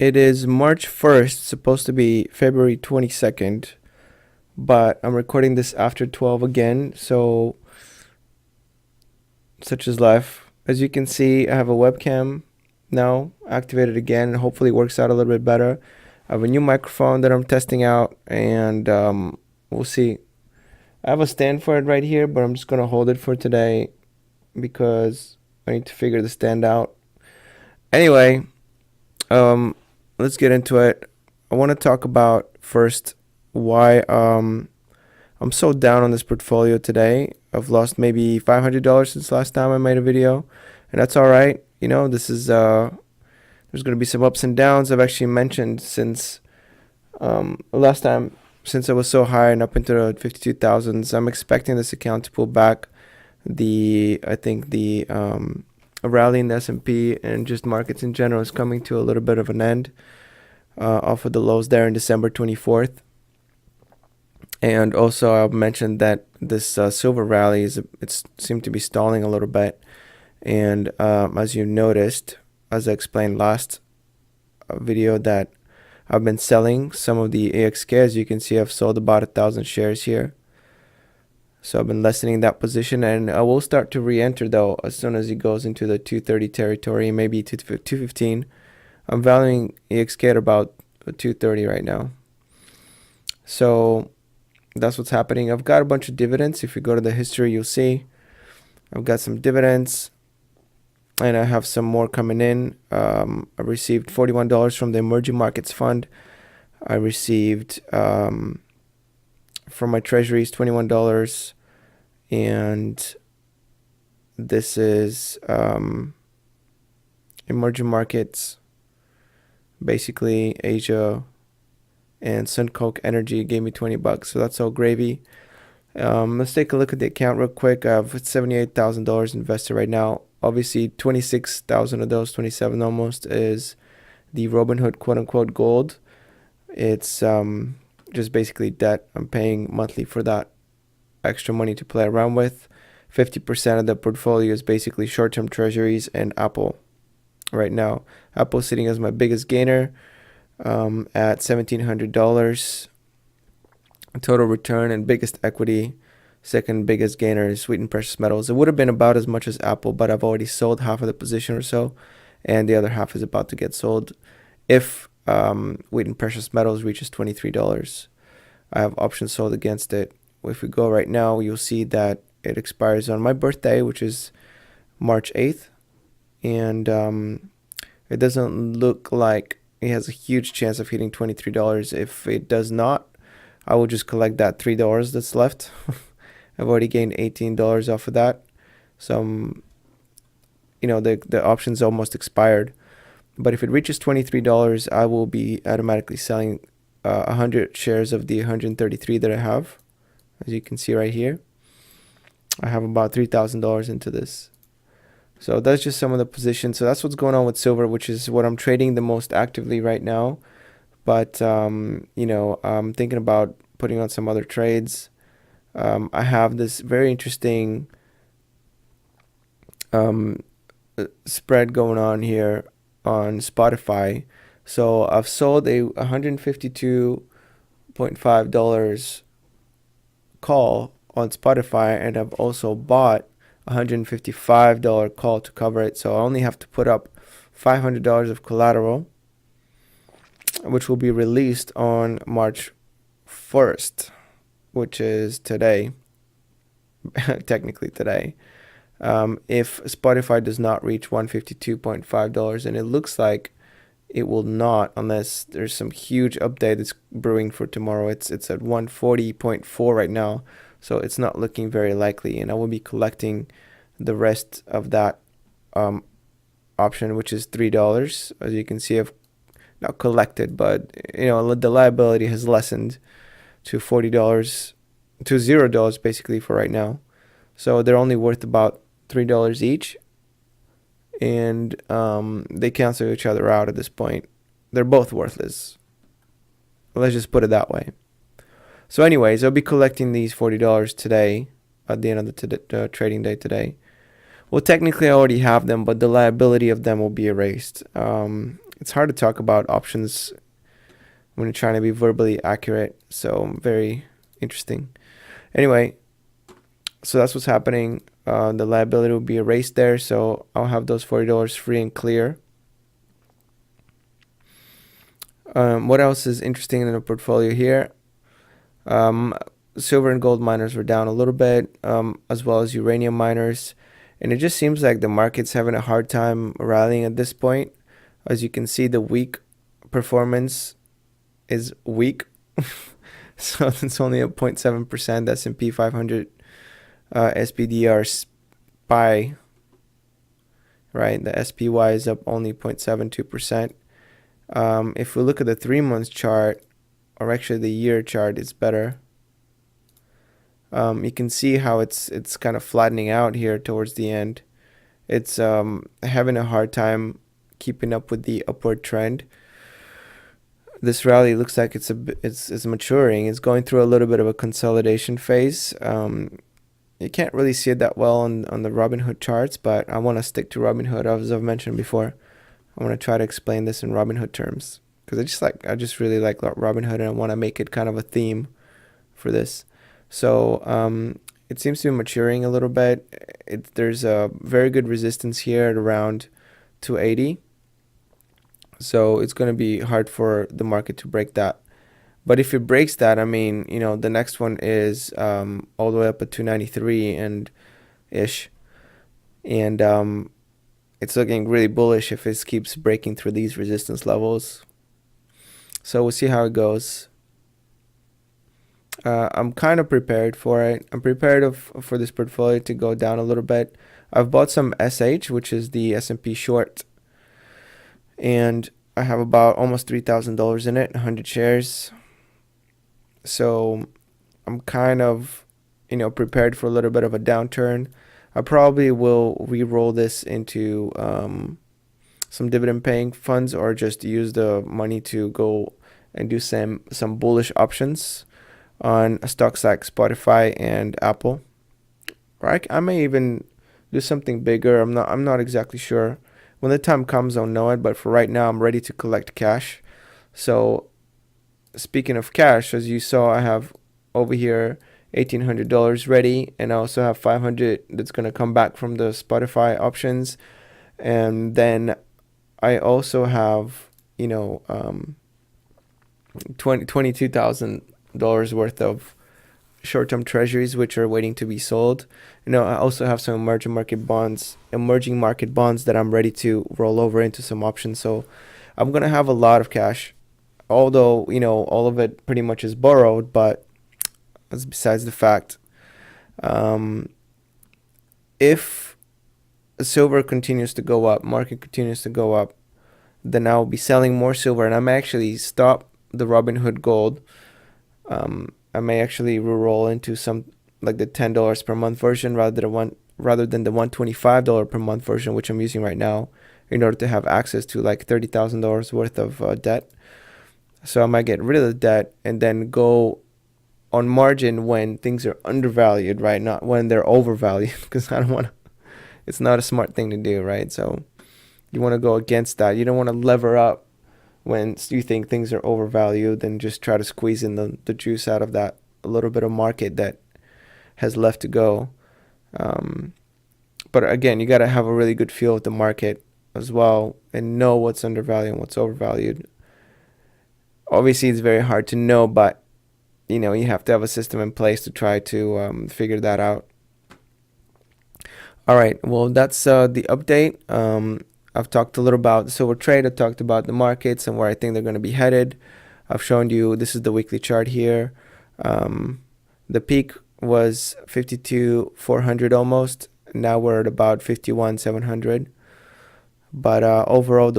It is March 1st, supposed to be February 22nd, but I'm recording this after 12 again, so such is life. As you can see, I have a webcam now activated again, and hopefully it works out a little bit better. I have a new microphone that I'm testing out, and we'll see. I have a stand for it right here, but I'm just going to hold it for today because I need to figure the stand out. Anyway, um, let's get into it. I want to talk about first why I'm so down on this portfolio today. I've lost maybe $500 since last time I made a video, and that's all right. You know, this is there's going to be some ups and downs. I've actually mentioned since last time, since I was so high and up into the 52,000s, I'm expecting this account to pull back. I think the rally in the S&P and just markets in general is coming to a little bit of an end off of the lows there in December 24th. And also, I'll mention that this silver rally it's seemed to be stalling a little bit. And as you noticed, as I explained last video, that I've been selling some of the AXK. As you can see, I've sold about 1,000 shares here. So I've been lessening that position, and I will start to re-enter though as soon as it goes into the 230 territory, maybe 215. I'm valuing AXK at about 230 right now. So that's what's happening. I've got a bunch of dividends. If you go to the history, you'll see I've got some dividends, and I have some more coming in. I received $41 from the Emerging Markets Fund. I received from my treasuries $21, and this is emerging markets, basically Asia, and SunCoke Energy gave me $20, so that's all gravy. Let's take a look at the account real quick. I have $78,000 invested right now. Obviously 26,000 of those, 27 almost, is the Robinhood quote-unquote gold. It's just basically debt. I'm paying monthly for that extra money to play around with. 50% of the portfolio is basically short-term treasuries and Apple right now. Apple sitting as my biggest gainer at $1,700 total return, and biggest equity. Second biggest gainer is Sweet and Precious Metals. It would have been about as much as Apple, but I've already sold half of the position or so, and the other half is about to get sold if Wheat and Precious Metals reaches $23. I have options sold against it. If we go right now, you'll see that it expires on my birthday, which is March 8th, and it doesn't look like it has a huge chance of hitting $23. If it does not, I will just collect that $3 that's left. I've already gained $18 off of that. So, you know, the option's almost expired. But if it reaches $23, I will be automatically selling 100 shares of the 133 that I have. As you can see right here, I have about $3,000 into this. So that's just some of the positions. So that's what's going on with silver, which is what I'm trading the most actively right now. But, you know, I'm thinking about putting on some other trades. I have this very interesting spread going on here on Spotify. So I've sold a $152.5 call on Spotify, and I've also bought $155 call to cover it. So I only have to put up $500 of collateral, which will be released on March 1st, which is today, technically today. If Spotify does not reach $152.5, and it looks like it will not unless there's some huge update that's brewing for tomorrow. It's at 140.4 right now, so it's not looking very likely, and I will be collecting the rest of that option, which is $3. As you can see, I've not collected, but you know, the liability has lessened to $40 to $0 basically for right now. So they're only worth about $3 each, and they cancel each other out at this point. They're both worthless. Let's just put it that way. So anyways, I'll be collecting these $40 today at the end of the trading day today. Well, technically I already have them, but the liability of them will be erased. it's hard to talk about options when you're trying to be verbally accurate. So very interesting. Anyway, so that's what's happening. The liability will be erased there, so I'll have those $40 free and clear. What else is interesting in the portfolio here? Silver and gold miners were down a little bit, as well as uranium miners. And it just seems like the market's having a hard time rallying at this point. As you can see, the weak performance is weak. So it's only a 0.7%. The S&P 500 SPDR SPY, right? The SPY is up only 0.72%. If we look at the 3-month chart, or actually the year chart, it's better. You can see how it's kind of flattening out here towards the end. It's having a hard time keeping up with the upward trend. This rally looks like it's maturing. It's going through a little bit of a consolidation phase. You can't really see it that well on the Robinhood charts, but I want to stick to Robinhood, as I've mentioned before. I want to try to explain this in Robinhood terms because I just really like Robinhood, and I want to make it kind of a theme for this. So it seems to be maturing a little bit. There's a very good resistance here at around 280. So it's going to be hard for the market to break that. But if it breaks that, I mean, the next one is all the way up at 293 and ish. And it's looking really bullish if it keeps breaking through these resistance levels. So we'll see how it goes. I'm kind of prepared for it. I'm prepared for this portfolio to go down a little bit. I've bought some SH, which is the S&P short. And I have about almost $3,000 in it, 100 shares. So I'm kind of, prepared for a little bit of a downturn. I probably will re-roll this into some dividend-paying funds, or just use the money to go and do some bullish options on stocks like Spotify and Apple. Or I may even do something bigger. I'm not exactly sure. When the time comes, I'll know it. But for right now, I'm ready to collect cash. So speaking of cash, as you saw, I have over here $1,800 ready, and I also have $500 that's going to come back from the Spotify options. And then I also have $22,000 worth of short-term treasuries which are waiting to be sold. I also have some emerging market bonds that I'm ready to roll over into some options. So I'm going to have a lot of cash, although all of it pretty much is borrowed. But that's besides the fact. If silver continues to go up, market continues to go up, then I'll be selling more silver, and I may actually stop the Robinhood Gold. I may actually roll into some like the $10 per month version rather than the $125 per month version, which I'm using right now, in order to have access to like $30,000 worth of debt. So I might get rid of the debt and then go on margin when things are undervalued, right? Not when they're overvalued, because I don't want to. It's not a smart thing to do, right? So you want to go against that. You don't want to lever up when you think things are overvalued, and just try to squeeze in the juice out of that a little bit of market that has left to go. But again, you got to have a really good feel of the market as well, and know what's undervalued and what's overvalued. Obviously, it's very hard to know, but you have to have a system in place to try to figure that out. All right, well, that's the update. I've talked a little about the silver trade. I talked about the markets and where I think they're going to be headed. I've shown you, this is the weekly chart here. The peak was 52,400 almost. Now we're at about 51,700. But overall,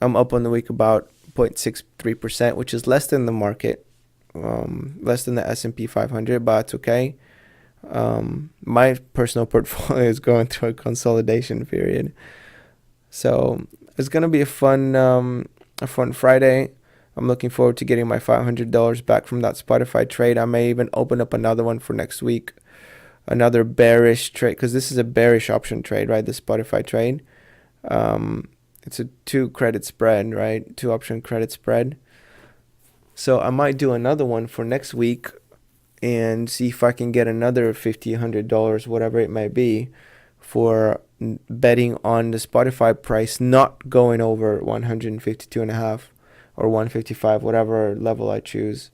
I'm up on the week about 0.63%, which is less than the market, less than the S&P 500, but it's okay. My personal portfolio is going through a consolidation period. So it's gonna be a fun Friday. I'm looking forward to getting my $500 back from that Spotify trade. I may even open up another one for next week, another bearish trade, because this is a bearish option trade, right? The Spotify trade. It's a 2 credit spread, right? 2 option credit spread. So I might do another one for next week and see if I can get another $50, $100, whatever it might be, for betting on the Spotify price not going over 152 and a half or 155, whatever level I choose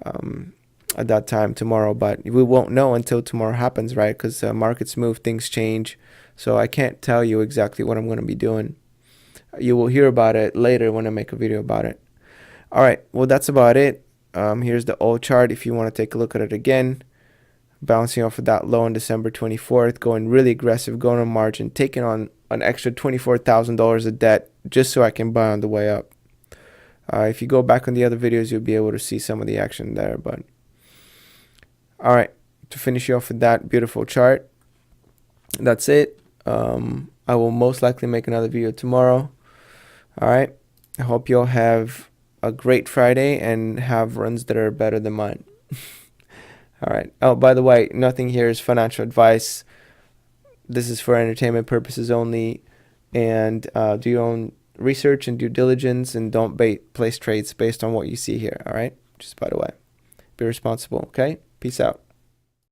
um, at that time tomorrow. But we won't know until tomorrow happens, right? Because markets move, things change. So I can't tell you exactly what I'm going to be doing. You will hear about it later when I make a video about it. All right, well, that's about it. Here's the old chart if you want to take a look at it again. Bouncing off of that low on December 24th, going really aggressive, going on margin, taking on an extra $24,000 of debt just so I can buy on the way up. If you go back on the other videos, you'll be able to see some of the action there. But all right, to finish you off with that beautiful chart, that's it. I will most likely make another video tomorrow. All right, I hope you all have a great Friday and have runs that are better than mine. All right. Oh, by the way, nothing here is financial advice. This is for entertainment purposes only. And do your own research and due diligence, and don't place trades based on what you see here. All right. Just by the way, be responsible. Okay. Peace out.